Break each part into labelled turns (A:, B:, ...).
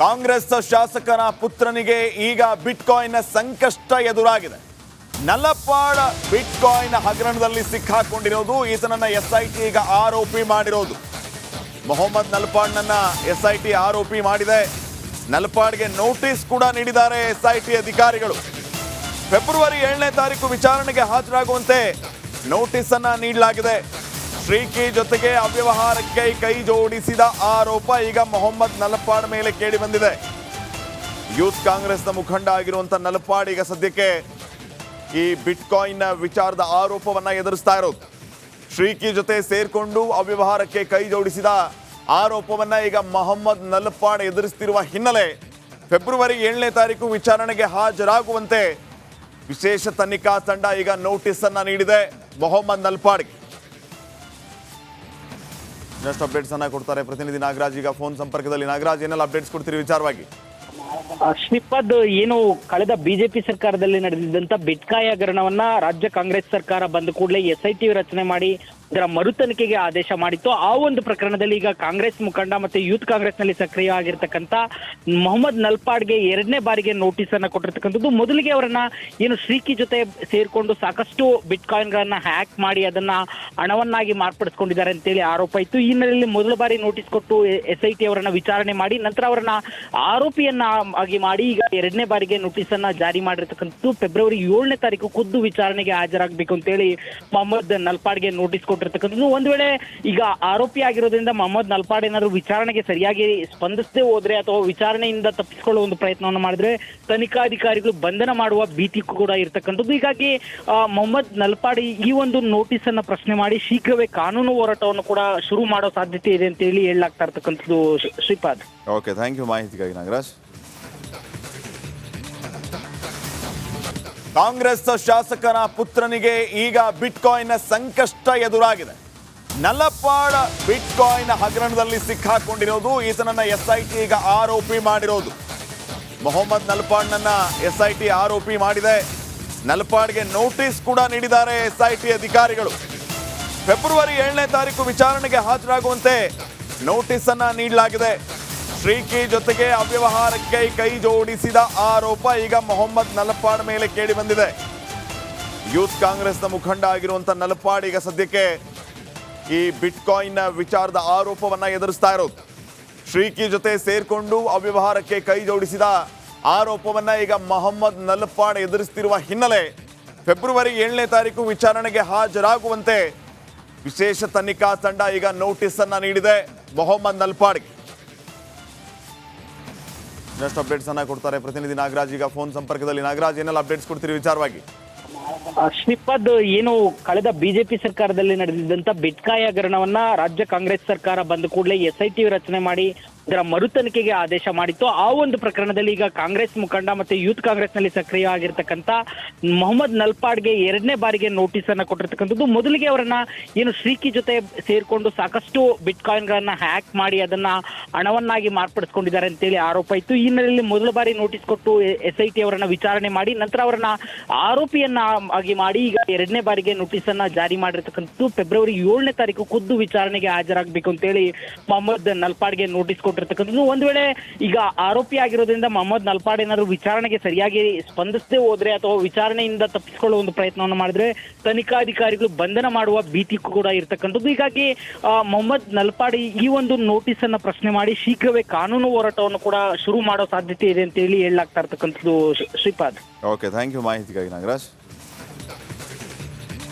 A: ಕಾಂಗ್ರೆಸ್ ಶಾಸಕನ ಪುತ್ರನಿಗೆ ಈಗ ಬಿಟ್ಕಾಯಿನ್ ಸಂಕಷ್ಟ ಎದುರಾಗಿದೆ. ನಲ್ಲಪಾಡ್ ಬಿಟ್ಕಾಯಿನ್ ಹಗರಣದಲ್ಲಿ ಸಿಕ್ಕಾಕೊಂಡಿರೋದು, ಈತನನ್ನ ಎಸ್ಐಟಿ ಈಗ ಆರೋಪಿ ಮಾಡಿರೋದು. ಮೊಹಮ್ಮದ್ ನಲ್ಪಾಡ್ನನ್ನ ಎಸ್ಐಟಿ ಆರೋಪಿ ಮಾಡಿದೆ. ನಲ್ಪಾಡ್ಗೆ ನೋಟಿಸ್ ಕೂಡ ನೀಡಿದ್ದಾರೆ ಎಸ್ಐಟಿ ಅಧಿಕಾರಿಗಳು. ಫೆಬ್ರವರಿ 7ನೇ ತಾರೀಕು ವಿಚಾರಣೆಗೆ ಹಾಜರಾಗುವಂತೆ ನೋಟಿಸ್ ಅನ್ನ ನೀಡಲಾಗಿದೆ. ಶ್ರೀಕಿ ಜೊತೆಗೆ ಅವ್ಯವಹಾರಕ್ಕೆ ಕೈ ಜೋಡಿಸಿದ ಆರೋಪ ಈಗ ಮೊಹಮ್ಮದ್ ನಲ್ಪಾಡ್ ಮೇಲೆ ಕೇಳಿ ಬಂದಿದೆ. ಯೂತ್ ಕಾಂಗ್ರೆಸ್ನ ಮುಖಂಡ ಆಗಿರುವಂತ ನಲ್ಪಾಡ್ ಈಗ ಸದ್ಯಕ್ಕೆ ಈ ಬಿಟ್ಕಾಯಿನ್ ವಿಚಾರದ ಆರೋಪವನ್ನ ಎದುರಿಸ್ತಾ ಇರೋದು. ಶ್ರೀಕಿ ಜೊತೆ ಸೇರ್ಕೊಂಡು ಅವ್ಯವಹಾರಕ್ಕೆ ಕೈ ಜೋಡಿಸಿದ ಆರೋಪವನ್ನ ಈಗ ಮೊಹಮ್ಮದ್ ನಲ್ಪಾಡ್ ಎದುರಿಸ್ತಿರುವ ಹಿನ್ನೆಲೆ ಫೆಬ್ರವರಿ 7ನೇ ತಾರೀಕು ವಿಚಾರಣೆಗೆ ಹಾಜರಾಗುವಂತೆ ವಿಶೇಷ ತನಿಖಾ ತಂಡ ಈಗ ನೋಟಿಸ್ ಅನ್ನ ನೀಡಿದೆ ಮೊಹಮ್ಮದ್ ನಲ್ಪಾಡ್ಗೆ. ನೆಕ್ಸ್ಟ್ ಅಪ್ಡೇಟ್ಸ್ ಅನ್ನ ಕೊಡ್ತಾರೆ ಪ್ರತಿನಿಧಿ ನಾಗರಾಜ್ ಈಗ ಫೋನ್ ಸಂಪರ್ಕದಲ್ಲಿ. ನಾಗರಾಜ್, ಏನೆಲ್ಲ ಅಪ್ಡೇಟ್ಸ್ ಕೊಡ್ತೀರಿ ವಿಚಾರವಾಗಿ?
B: ಶ್ರೀಪಾದ್, ಏನು ಕಳೆದ ಬಿಜೆಪಿ ಸರ್ಕಾರದಲ್ಲಿ ನಡೆದಿದ್ದಂತ ಬಿಟ್ಕಾಯಿ ಹಗರಣವನ್ನ ರಾಜ್ಯ ಕಾಂಗ್ರೆಸ್ ಸರ್ಕಾರ ಬಂದ ಕೂಡಲೇ ಎಸ್ಐಟಿ ರಚನೆ ಮಾಡಿ ಅದರ ಮರು ತನಿಖೆಗೆ ಆದೇಶ ಮಾಡಿತ್ತು. ಆ ಒಂದು ಪ್ರಕರಣದಲ್ಲಿ ಈಗ ಕಾಂಗ್ರೆಸ್ ಮುಖಂಡ ಮತ್ತೆ ಯೂತ್ ಕಾಂಗ್ರೆಸ್ ನಲ್ಲಿ ಸಕ್ರಿಯ ಆಗಿರ್ತಕ್ಕಂಥ ಮೊಹಮ್ಮದ್ ನಲ್ಪಾಡ್ಗೆ 2ನೇ ಬಾರಿಗೆ ನೋಟಿಸ್ ಅನ್ನ ಕೊಟ್ಟಿರ್ತಕ್ಕಂಥದ್ದು. ಮೊದಲಿಗೆ ಅವರನ್ನ ಏನು ಶ್ರೀಕಿ ಜೊತೆ ಸೇರ್ಕೊಂಡು ಸಾಕಷ್ಟು ಬಿಟ್ಕಾಯಿನ್ ಗಳನ್ನ ಹ್ಯಾಕ್ ಮಾಡಿ ಅದನ್ನ ಹಣವನ್ನಾಗಿ ಮಾರ್ಪಡಿಸ್ಕೊಂಡಿದ್ದಾರೆ ಅಂತೇಳಿ ಆರೋಪ ಇತ್ತು. ಈ ಹಿನ್ನೆಲೆಯಲ್ಲಿ ಮೊದಲ ಬಾರಿ ನೋಟಿಸ್ ಕೊಟ್ಟು ಎಸ್ಐಟಿ ಅವರನ್ನ ವಿಚಾರಣೆ ಮಾಡಿ ನಂತರ ಅವರನ್ನ ಆರೋಪಿಯನ್ನ ಆಗಿ ಮಾಡಿ ಈಗ 2ನೇ ಬಾರಿಗೆ ನೋಟಿಸ್ ಅನ್ನ ಜಾರಿ ಮಾಡಿರ್ತಕ್ಕಂಥದ್ದು. ಫೆಬ್ರವರಿ 7ನೇ ತಾರೀಕು ಖುದ್ದು ವಿಚಾರಣೆಗೆ ಹಾಜರಾಗಬೇಕು ಅಂತೇಳಿ ಮೊಹಮ್ಮದ್ ನಲ್ಪಾಡ್ಗೆ ನೋಟಿಸ್ ಕೊಟ್ಟಿರ್ತಕ್ಕಂಥದ್ದು. ಒಂದು ವೇಳೆ ಈಗ ಆರೋಪಿ ಆಗಿರೋದ್ರಿಂದ ಮೊಹಮ್ಮದ್ ನಲ್ಪಾಡ್ ಏನಾದ್ರು ವಿಚಾರಣೆಗೆ ಸರಿಯಾಗಿ ಸ್ಪಂದಿಸದೆ ಹೋದ್ರೆ ಅಥವಾ ವಿಚಾರಣೆಯಿಂದ ತಪ್ಪಿಸಿಕೊಳ್ಳುವ ಒಂದು ಪ್ರಯತ್ನವನ್ನು ಮಾಡಿದ್ರೆ ತನಿಖಾಧಿಕಾರಿಗಳು ಬಂಧನ ಮಾಡುವ ಭೀತಿ ಕೂಡ ಇರ್ತಕ್ಕಂಥದ್ದು. ಹೀಗಾಗಿ ಮೊಹಮ್ಮದ್ ನಲ್ಪಾಡ್ ಈ ಒಂದು ನೋಟಿಸ್ ಅನ್ನ ಪ್ರಶ್ನೆ ಮಾಡಿ ಶೀಘ್ರವೇ ಕಾನೂನು ಹೋರಾಟವನ್ನು ಕೂಡ ಶುರು ಮಾಡೋ ಸಾಧ್ಯತೆ ಇದೆ ಅಂತ ಹೇಳಿ ಹೇಳಲಾಗ್ತಾ ಇರ್ತಕ್ಕಂಥದ್ದು. ಶ್ರೀಪಾದ್,
A: ಓಕೆ, ಥ್ಯಾಂಕ್ ಯು ಮಾಹಿತಿಗಾಗಿ ನಾಗರಾಜ್. ಕಾಂಗ್ರೆಸ್ ಶಾಸಕನ ಪುತ್ರನಿಗೆ ಈಗ ಬಿಟ್ಕಾಯಿನ್ ಸಂಕಷ್ಟ ಎದುರಾಗಿದೆ. ನಲ್ಲಪಾಡ್ ಬಿಟ್ಕಾಯಿನ್ ಹಗರಣದಲ್ಲಿ ಸಿಕ್ಕಾಕೊಂಡಿರೋದು, ಈತನನ್ನ ಎಸ್ಐಟಿ ಈಗ ಆರೋಪಿ ಮಾಡಿರೋದು. ಮೊಹಮ್ಮದ್ ನಲ್ಪಾಡ್ನನ್ನ ಎಸ್ಐಟಿ ಆರೋಪಿ ಮಾಡಿದೆ. ನಲ್ಪಾಡ್ಗೆ ನೋಟಿಸ್ ಕೂಡ ನೀಡಿದ್ದಾರೆ ಎಸ್ಐಟಿ ಅಧಿಕಾರಿಗಳು. ಫೆಬ್ರವರಿ 7ನೇ ತಾರೀಕು ವಿಚಾರಣೆಗೆ ಹಾಜರಾಗುವಂತೆ ನೋಟಿಸ್ ಅನ್ನ ನೀಡಲಾಗಿದೆ. ಶ್ರೀಕಿ ಜೊತೆಗೆ ಅವ್ಯವಹಾರಕ್ಕೆ ಕೈ ಜೋಡಿಸಿದ ಆರೋಪ ಈಗ ಮೊಹಮ್ಮದ್ ನಲ್ಪಾಡ್ ಮೇಲೆ ಕೇಳಿ ಬಂದಿದೆ. ಯೂತ್ ಕಾಂಗ್ರೆಸ್ನ ಮುಖಂಡ ಆಗಿರುವಂತ ನಲ್ಪಾಡ್ ಈಗ ಸದ್ಯಕ್ಕೆ ಈ ಬಿಟ್ಕಾಯಿನ್ ವಿಚಾರದ ಆರೋಪವನ್ನ ಎದುರಿಸ್ತಾ ಇರೋದು. ಶ್ರೀಕಿ ಜೊತೆ ಸೇರ್ಕೊಂಡು ಅವ್ಯವಹಾರಕ್ಕೆ ಕೈ ಜೋಡಿಸಿದ ಆರೋಪವನ್ನ ಈಗ ಮೊಹಮ್ಮದ್ ನಲ್ಪಾಡ್ ಎದುರಿಸ್ತಿರುವ ಹಿನ್ನೆಲೆ ಫೆಬ್ರವರಿ 7ನೇ ತಾರೀಕು ವಿಚಾರಣೆಗೆ ಹಾಜರಾಗುವಂತೆ ವಿಶೇಷ ತನಿಖಾ ತಂಡ ಈಗ ನೋಟಿಸ್ ಅನ್ನ ನೀಡಿದೆ ಮೊಹಮ್ಮದ್ ನಲ್ಪಾಡ್ಗೆ. ನೆಕ್ಸ್ಟ್ ಅಪ್ಡೇಟ್ಸ್ ಅನ್ನ ಕೊಡ್ತಾರೆ ಪ್ರತಿನಿಧಿ ನಾಗರಾಜ್ ಈಗ ಫೋನ್ ಸಂಪರ್ಕದಲ್ಲಿ. ನಾಗರಾಜ್, ಏನೆಲ್ಲ ಅಪ್ಡೇಟ್ಸ್ ಕೊಡ್ತೀರಿ ವಿಚಾರವಾಗಿ?
B: ಶ್ರೀಪಾದ್, ಏನು ಕಳೆದ ಬಿಜೆಪಿ ಸರ್ಕಾರದಲ್ಲಿ ನಡೆದಿದ್ದಂತ ಬಿಟ್ಕಾಯಿ ಹಗರಣವನ್ನ ರಾಜ್ಯ ಕಾಂಗ್ರೆಸ್ ಸರ್ಕಾರ ಬಂದ ಕೂಡಲೇ ಎಸ್ಐಟಿ ರಚನೆ ಮಾಡಿ ಅದರ ಮರು ತನಿಖೆಗೆ ಆದೇಶ ಮಾಡಿತ್ತು. ಆ ಒಂದು ಪ್ರಕರಣದಲ್ಲಿ ಈಗ ಕಾಂಗ್ರೆಸ್ ಮುಖಂಡ ಮತ್ತೆ ಯೂತ್ ಕಾಂಗ್ರೆಸ್ ನಲ್ಲಿ ಸಕ್ರಿಯ ಆಗಿರ್ತಕ್ಕಂಥ ಮೊಹಮ್ಮದ್ ನಲ್ಪಾಡ್ಗೆ 2ನೇ ಬಾರಿಗೆ ನೋಟಿಸ್ ಅನ್ನ ಕೊಟ್ಟಿರ್ತಕ್ಕಂಥದ್ದು. ಮೊದಲಿಗೆ ಅವರನ್ನ ಏನು ಶ್ರೀಕಿ ಜೊತೆ ಸೇರ್ಕೊಂಡು ಸಾಕಷ್ಟು ಬಿಟ್ಕಾಯಿನ್ ಗಳನ್ನ ಹ್ಯಾಕ್ ಮಾಡಿ ಅದನ್ನ ಹಣವನ್ನಾಗಿ ಮಾರ್ಪಡಿಸ್ಕೊಂಡಿದ್ದಾರೆ ಅಂತೇಳಿ ಆರೋಪ ಇತ್ತು. ಈ ಹಿನ್ನೆಲೆಯಲ್ಲಿ ಮೊದಲ ಬಾರಿ ನೋಟಿಸ್ ಕೊಟ್ಟು ಎಸ್ಐಟಿ ಅವರನ್ನ ವಿಚಾರಣೆ ಮಾಡಿ ನಂತರ ಅವರನ್ನ ಆರೋಪಿಯನ್ನ ಆಗಿ ಮಾಡಿ ಈಗ 2ನೇ ಬಾರಿಗೆ ನೋಟಿಸ್ ಅನ್ನ ಜಾರಿ ಮಾಡಿರ್ತಕ್ಕಂಥದ್ದು. ಫೆಬ್ರವರಿ 7ನೇ ತಾರೀಕು ಖುದ್ದು ವಿಚಾರಣೆಗೆ ಹಾಜರಾಗಬೇಕು ಅಂತೇಳಿ ಮೊಹಮ್ಮದ್ ನಲ್ಪಾಡ್ಗೆ ನೋಟಿಸ್ ಕೊಟ್ಟಿರ್ತಕ್ಕಂಥದ್ದು. ಒಂದು ವೇಳೆ ಈಗ ಆರೋಪಿ ಆಗಿರೋದ್ರಿಂದ ಮೊಹಮ್ಮದ್ ನಲ್ಪಾಡ್ ಏನಾದ್ರು ವಿಚಾರಣೆಗೆ ಸರಿಯಾಗಿ ಸ್ಪಂದಿಸದೆ ಹೋದ್ರೆ ಅಥವಾ ವಿಚಾರಣೆಯಿಂದ ತಪ್ಪಿಸಿಕೊಳ್ಳುವ ಒಂದು ಪ್ರಯತ್ನವನ್ನು ಮಾಡಿದ್ರೆ ತನಿಖಾಧಿಕಾರಿಗಳು ಬಂಧನ ಮಾಡುವ ಭೀತಿ ಕೂಡ ಇರ್ತಕ್ಕಂಥದ್ದು. ಹೀಗಾಗಿ ಮೊಹಮ್ಮದ್ ನಲ್ಪಾಡ್ ಈ ಒಂದು ನೋಟಿಸ್ ಅನ್ನ ಪ್ರಶ್ನೆ ಮಾಡಿ ಶೀಘ್ರವೇ ಕಾನೂನು ಹೋರಾಟವನ್ನು ಕೂಡ ಶುರು ಮಾಡೋ ಸಾಧ್ಯತೆ ಇದೆ ಅಂತ ಹೇಳಿ ಹೇಳಲಾಗ್ತಾ ಇರ್ತಕ್ಕಂಥದ್ದು. ಶ್ರೀಪಾದ್,
A: ಓಕೆ, ಥ್ಯಾಂಕ್ ಯು ಮಾಹಿತಿಗಾಗಿ ನಾಗರಾಜ್.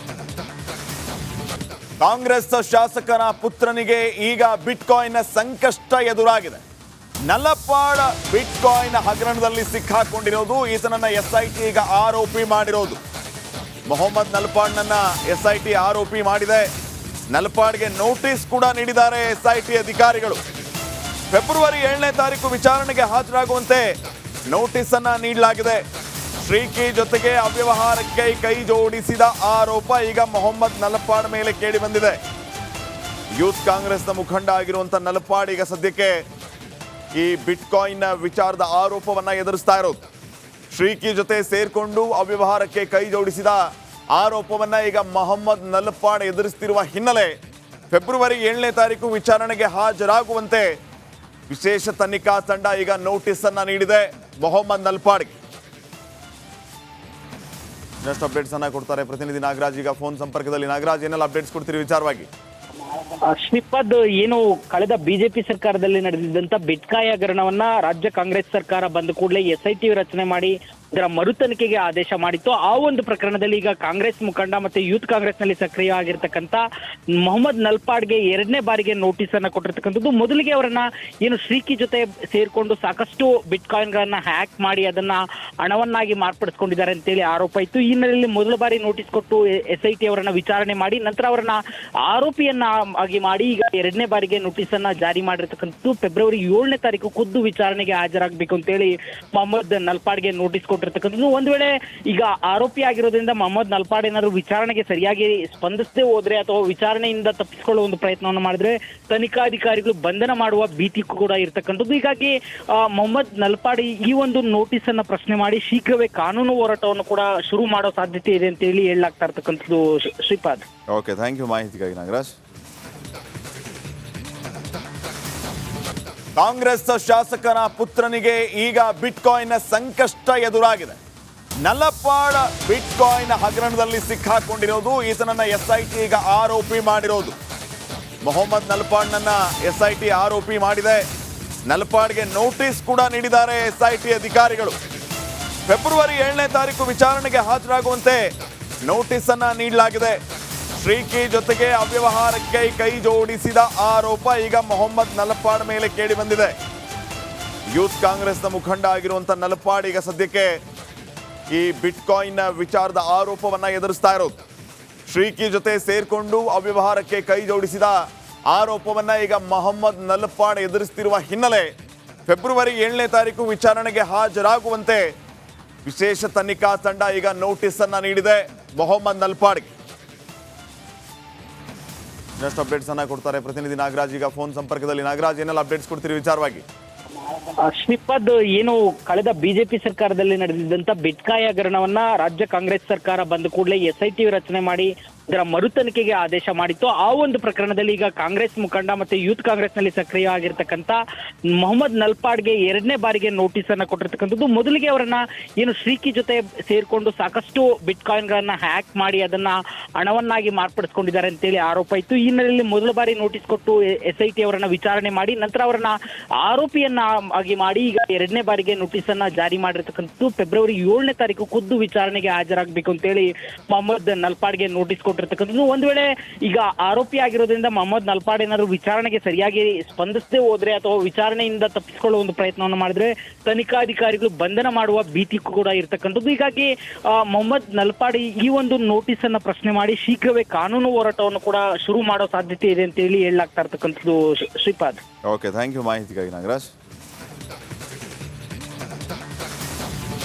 A: ಕಾಂಗ್ರೆಸ್ ಶಾಸಕನ ಪುತ್ರನಿಗೆ ಈಗ ಬಿಟ್ಕಾಯಿನ್ ಸಂಕಷ್ಟ ಎದುರಾಗಿದೆ. ನಲ್ಲಪಾಡ್ ಬಿಟ್ಕಾಯಿನ್ ಹಗರಣದಲ್ಲಿ ಸಿಕ್ಕಾಕೊಂಡಿರೋದು, ಈತನನ್ನ ಎಸ್ಐಟಿ ಈಗ ಆರೋಪಿ ಮಾಡಿರೋದು. ಮೊಹಮ್ಮದ್ ನಲ್ಪಾಡ್ನನ್ನ ಎಸ್ಐಟಿ ಆರೋಪಿ ಮಾಡಿದೆ. ನಲ್ಪಾಡ್ಗೆ ನೋಟಿಸ್ ಕೂಡ ನೀಡಿದ್ದಾರೆ ಎಸ್ಐಟಿ ಅಧಿಕಾರಿಗಳು. ಫೆಬ್ರವರಿ 7ನೇ ತಾರೀಕು ವಿಚಾರಣೆಗೆ ಹಾಜರಾಗುವಂತೆ ನೋಟಿಸ್ ಅನ್ನ ನೀಡಲಾಗಿದೆ. ಶ್ರೀಕಿ ಜೊತೆಗೆ ಅವ್ಯವಹಾರಕ್ಕೆ ಕೈ ಜೋಡಿಸಿದ ಆರೋಪ ಈಗ ಮೊಹಮ್ಮದ್ ನಲ್ಪಾಡ್ ಮೇಲೆ ಕೇಳಿ ಬಂದಿದೆ. ಯೂತ್ ಕಾಂಗ್ರೆಸ್ನ ಮುಖಂಡ ಆಗಿರುವಂತ ನಲ್ಪಾಡ್ ಈಗ ಸದ್ಯಕ್ಕೆ ಈ ಬಿಟ್ಕಾಯಿನ್ ವಿಚಾರದ ಆರೋಪವನ್ನ ಎದುರಿಸ್ತಾ ಇರೋದು. ಶ್ರೀಕಿ ಜೊತೆ ಸೇರ್ಕೊಂಡು ಅವ್ಯವಹಾರಕ್ಕೆ ಕೈ ಜೋಡಿಸಿದ ಆರೋಪವನ್ನ ಈಗ ಮೊಹಮ್ಮದ್ ನಲ್ಪಾಡ್ ಎದುರಿಸ್ತಿರುವ ಹಿನ್ನೆಲೆ ಫೆಬ್ರವರಿ 7ನೇ ತಾರೀಕು ವಿಚಾರಣೆಗೆ ಹಾಜರಾಗುವಂತೆ ವಿಶೇಷ ತನಿಖಾ ತಂಡ ಈಗ ನೋಟಿಸ್ ಅನ್ನ ನೀಡಿದೆ ಮೊಹಮ್ಮದ್ ನಲ್ಪಾಡ್ಗೆ. ಇನ್ನಷ್ಟು ಅಪ್ಡೇಟ್ಸ್ ಅನ್ನ ಕೊಡ್ತಾರೆ ಪ್ರತಿನಿಧಿ ನಾಗರಾಜ್ ಈಗ ಫೋನ್ ಸಂಪರ್ಕದಲ್ಲಿ. ನಾಗರಾಜ್, ಏನೆಲ್ಲ ಅಪ್ಡೇಟ್ಸ್ ಕೊಡ್ತೀರಿ ವಿಚಾರವಾಗಿ?
B: ಶ್ರೀಪಾದ್, ಏನು ಕಳೆದ ಬಿಜೆಪಿ ಸರ್ಕಾರದಲ್ಲಿ ನಡೆದಿದ್ದಂತ ಬಿಟ್ಕಾಯಿ ಹಗರಣವನ್ನ ರಾಜ್ಯ ಕಾಂಗ್ರೆಸ್ ಸರ್ಕಾರ ಬಂದ ಕೂಡಲೇ SIT ರಚನೆ ಮಾಡಿ ಇದರ ಮರು ತನಿಖೆಗೆ ಆದೇಶ ಮಾಡಿತ್ತು. ಆ ಒಂದು ಪ್ರಕರಣದಲ್ಲಿ ಈಗ ಕಾಂಗ್ರೆಸ್ ಮುಖಂಡ ಮತ್ತೆ ಯೂತ್ ಕಾಂಗ್ರೆಸ್ ನಲ್ಲಿ ಸಕ್ರಿಯ ಆಗಿರ್ತಕ್ಕಂಥ ಮೊಹಮ್ಮದ್ ನಲ್ಪಾಡ್ಗೆ ಎರಡನೇ ಬಾರಿಗೆ ನೋಟಿಸ್ ಅನ್ನ ಕೊಟ್ಟಿರ್ತಕ್ಕಂಥದ್ದು. ಮೊದಲಿಗೆ ಅವರನ್ನ ಏನು ಶ್ರೀಕಿ ಜೊತೆ ಸೇರ್ಕೊಂಡು ಸಾಕಷ್ಟು ಬಿಟ್ಕಾಯಿನ್ ಗಳನ್ನ ಹ್ಯಾಕ್ ಮಾಡಿ ಅದನ್ನ ಹಣವನ್ನಾಗಿ ಮಾರ್ಪಡಿಸ್ಕೊಂಡಿದ್ದಾರೆ ಅಂತೇಳಿ ಆರೋಪ ಇತ್ತು. ಈ ಹಿನ್ನೆಲೆಯಲ್ಲಿ ಮೊದಲ ಬಾರಿ ನೋಟಿಸ್ ಕೊಟ್ಟು SIT ಅವರನ್ನ ವಿಚಾರಣೆ ಮಾಡಿ ನಂತರ ಅವರನ್ನ ಆರೋಪಿಯನ್ನ ಆಗಿ ಮಾಡಿ ಈಗ ಎರಡನೇ ಬಾರಿಗೆ ನೋಟಿಸ್ ಅನ್ನ ಜಾರಿ ಮಾಡಿರ್ತಕ್ಕಂಥದ್ದು. ಫೆಬ್ರವರಿ 7ನೇ ತಾರೀಕು ಖುದ್ದು ವಿಚಾರಣೆಗೆ ಹಾಜರಾಗಬೇಕು ಅಂತೇಳಿ ಮೊಹಮ್ಮದ್ ನಲ್ಪಾಡ್ಗೆ ನೋಟಿಸ್ ಕೊಟ್ಟಿರ್ತಕ್ಕಂಥದ್ದು. ಒಂದ್ ವೇಳೆ ಈಗ ಆರೋಪಿ ಆಗಿರೋದ್ರಿಂದ ಮೊಹಮ್ಮದ್ ನಲ್ಪಾಡ್ ಏನಾದ್ರು ವಿಚಾರಣೆಗೆ ಸರಿಯಾಗಿ ಸ್ಪಂದಿಸದೆ ಹೋದ್ರೆ ಅಥವಾ ವಿಚಾರಣೆಯಿಂದ ತಪ್ಪಿಸಿಕೊಳ್ಳುವ ಒಂದು ಪ್ರಯತ್ನವನ್ನು ಮಾಡಿದ್ರೆ ತನಿಖಾಧಿಕಾರಿಗಳು ಬಂಧನ ಮಾಡುವ ಭೀತಿ ಕೂಡ ಇರ್ತಕ್ಕಂಥದ್ದು. ಹೀಗಾಗಿ ಮೊಹಮ್ಮದ್ ನಲ್ಪಾಡ್ ಈ ಒಂದು ನೋಟಿಸ್ ಅನ್ನ ಪ್ರಶ್ನೆ ಮಾಡಿ ಶೀಘ್ರವೇ ಕಾನೂನು ಹೋರಾಟವನ್ನು ಕೂಡ ಶುರು ಮಾಡೋ ಸಾಧ್ಯತೆ ಇದೆ ಅಂತ ಹೇಳಿ ಹೇಳಲಾಗ್ತಾ ಇರ್ತಕ್ಕಂಥದ್ದು. ಶ್ರೀಪಾದ್,
A: ಓಕೆ, ಥ್ಯಾಂಕ್ ಯು ಮಾಹಿತಿಗಾಗಿ ನಾಗರಾಜ್. ಕಾಂಗ್ರೆಸ್ ಶಾಸಕನ ಪುತ್ರನಿಗೆ ಈಗ ಬಿಟ್ಕಾಯಿನ್ ಸಂಕಷ್ಟ ಎದುರಾಗಿದೆ. ನಲ್ಲಪಾಡ್ ಬಿಟ್ಕಾಯಿನ್ ಹಗರಣದಲ್ಲಿ ಸಿಕ್ಕಾಕೊಂಡಿರೋದು, ಈತನನ್ನ SIT ಈಗ ಆರೋಪಿ ಮಾಡಿರೋದು. ಮೊಹಮ್ಮದ್ ನಲ್ಪಾಡ್ನನ್ನ SIT ಆರೋಪಿ ಮಾಡಿದೆ. ನಲ್ಪಾಡ್ಗೆ ನೋಟಿಸ್ ಕೂಡ ನೀಡಿದ್ದಾರೆ SIT ಅಧಿಕಾರಿಗಳು. ಫೆಬ್ರವರಿ 7ನೇ ತಾರೀಕು ವಿಚಾರಣೆಗೆ ಹಾಜರಾಗುವಂತೆ ನೋಟಿಸ್ ಅನ್ನ ನೀಡಲಾಗಿದೆ. ಶ್ರೀಕಿ ಜೊತೆಗೆ ಅವ್ಯವಹಾರಕ್ಕೆ ಕೈ ಜೋಡಿಸಿದ ಆರೋಪ ಈಗ ಮೊಹಮ್ಮದ್ ನಲ್ಪಾಡ್ ಮೇಲೆ ಕೇಳಿ ಬಂದಿದೆ. ಯೂತ್ ಕಾಂಗ್ರೆಸ್ನ ಮುಖಂಡ ಆಗಿರುವಂತ ನಲ್ಪಾಡ್ ಈಗ ಸದ್ಯಕ್ಕೆ ಈ ಬಿಟ್ಕಾಯಿನ್ ವಿಚಾರದ ಆರೋಪವನ್ನ ಎದುರಿಸ್ತಾ ಇರೋದು. ಶ್ರೀಕಿ ಜೊತೆ ಸೇರ್ಕೊಂಡು ಅವ್ಯವಹಾರಕ್ಕೆ ಕೈ ಜೋಡಿಸಿದ ಆರೋಪವನ್ನ ಈಗ ಮೊಹಮ್ಮದ್ ನಲ್ಪಾಡ್ ಎದುರಿಸ್ತಿರುವ ಹಿನ್ನೆಲೆ ಫೆಬ್ರವರಿ 7ನೇ ತಾರೀಕು ವಿಚಾರಣೆಗೆ ಹಾಜರಾಗುವಂತೆ ವಿಶೇಷ ತನಿಖಾ ತಂಡ ಈಗ ನೋಟಿಸ್ ಅನ್ನ ನೀಡಿದೆ ಮೊಹಮ್ಮದ್ ನಲ್ಪಾಡ್ಗೆ. ಇನ್ನಷ್ಟು ಅಪ್ಡೇಟ್ಸ್ ಅನ್ನ ಕೊಡ್ತಾರೆ ಪ್ರತಿನಿಧಿ ನಾಗರಾಜ್ ಈಗ ಫೋನ್ ಸಂಪರ್ಕದಲ್ಲಿ. ನಾಗರಾಜ್, ಏನೆಲ್ಲ ಅಪ್ಡೇಟ್ಸ್ ಕೊಡ್ತೀರಿ ವಿಚಾರವಾಗಿ?
B: ಶ್ರೀಪಾದ್, ಏನು ಕಳೆದ ಬಿಜೆಪಿ ಸರ್ಕಾರದಲ್ಲಿ ನಡೆದಿದ್ದಂತ ಬಿಟ್ಕಾಯಿ ಹಗರಣವನ್ನ ರಾಜ್ಯ ಕಾಂಗ್ರೆಸ್ ಸರ್ಕಾರ ಬಂದ ಕೂಡಲೇ SIT ರಚನೆ ಮಾಡಿ ಇದರ ಮರು ತನಿಖೆಗೆ ಆದೇಶ ಮಾಡಿತ್ತು. ಆ ಒಂದು ಪ್ರಕರಣದಲ್ಲಿ ಈಗ ಕಾಂಗ್ರೆಸ್ ಮುಖಂಡ ಮತ್ತೆ ಯೂತ್ ಕಾಂಗ್ರೆಸ್ ನಲ್ಲಿ ಸಕ್ರಿಯ ಆಗಿರ್ತಕ್ಕಂಥ ಮೊಹಮ್ಮದ್ ನಲ್ಪಾಡ್ಗೆ ಎರಡನೇ ಬಾರಿಗೆ ನೋಟಿಸ್ ಅನ್ನ ಕೊಟ್ಟಿರ್ತಕ್ಕಂಥದ್ದು. ಮೊದಲಿಗೆ ಅವರನ್ನ ಏನು ಶ್ರೀಕಿ ಜೊತೆ ಸೇರ್ಕೊಂಡು ಸಾಕಷ್ಟು ಬಿಟ್ಕಾಯಿನ್ ಗಳನ್ನ ಹ್ಯಾಕ್ ಮಾಡಿ ಅದನ್ನ ಹಣವನ್ನಾಗಿ ಮಾರ್ಪಡಿಸ್ಕೊಂಡಿದ್ದಾರೆ ಅಂತೇಳಿ ಆರೋಪ ಇತ್ತು. ಈ ಹಿನ್ನೆಲೆಯಲ್ಲಿ ಮೊದಲ ಬಾರಿ ನೋಟಿಸ್ ಕೊಟ್ಟು SIT ಅವರನ್ನ ವಿಚಾರಣೆ ಮಾಡಿ ನಂತರ ಅವರನ್ನ ಆರೋಪಿಯನ್ನ ಆಗಿ ಮಾಡಿ ಈಗ ಎರಡನೇ ಬಾರಿಗೆ ನೋಟಿಸ್ ಅನ್ನ ಜಾರಿ ಮಾಡಿರ್ತಕ್ಕಂಥದ್ದು. ಫೆಬ್ರವರಿ 7ನೇ ತಾರೀಕು ಖುದ್ದು ವಿಚಾರಣೆಗೆ ಹಾಜರಾಗಬೇಕು ಅಂತೇಳಿ ಮೊಹಮ್ಮದ್ ನಲ್ಪಾಡ್ಗೆ ನೋಟಿಸ್ ಕೊಟ್ಟಿರ್ತಕ್ಕಂಥದ್ದು. ಒಂದ್ ವೇಳೆ ಈಗ ಆರೋಪಿ ಆಗಿರೋದ್ರಿಂದ ಮೊಹಮ್ಮದ್ ನಲ್ಪಾಡ್ ಏನಾದ್ರು ವಿಚಾರಣೆಗೆ ಸರಿಯಾಗಿ ಸ್ಪಂದಿಸದೆ ಹೋದ್ರೆ ಅಥವಾ ವಿಚಾರಣೆಯಿಂದ ತಪ್ಪಿಸಿಕೊಳ್ಳುವ ಒಂದು ಪ್ರಯತ್ನವನ್ನು ಮಾಡಿದ್ರೆ ತನಿಖಾಧಿಕಾರಿಗಳು ಬಂಧನ ಮಾಡುವ ಭೀತಿ ಕೂಡ ಇರ್ತಕ್ಕಂಥದ್ದು. ಹೀಗಾಗಿ ಮೊಹಮ್ಮದ್ ನಲ್ಪಾಡ್ ಈ ಒಂದು ನೋಟಿಸ್ ಅನ್ನ ಪ್ರಶ್ನೆ ಮಾಡಿ ಶೀಘ್ರವೇ ಕಾನೂನು ಹೋರಾಟವನ್ನು ಕೂಡ ಶುರು ಮಾಡೋ ಸಾಧ್ಯತೆ ಇದೆ ಅಂತ ಹೇಳಿ ಹೇಳಲಾಗ್ತಾ ಇರ್ತಕ್ಕಂಥದ್ದು. ಶ್ರೀಪಾದ್,
A: ಓಕೆ, ಥ್ಯಾಂಕ್ ಯು ಮಾಹಿತಿಗಾಗಿ ನಾಗರಾಜ್.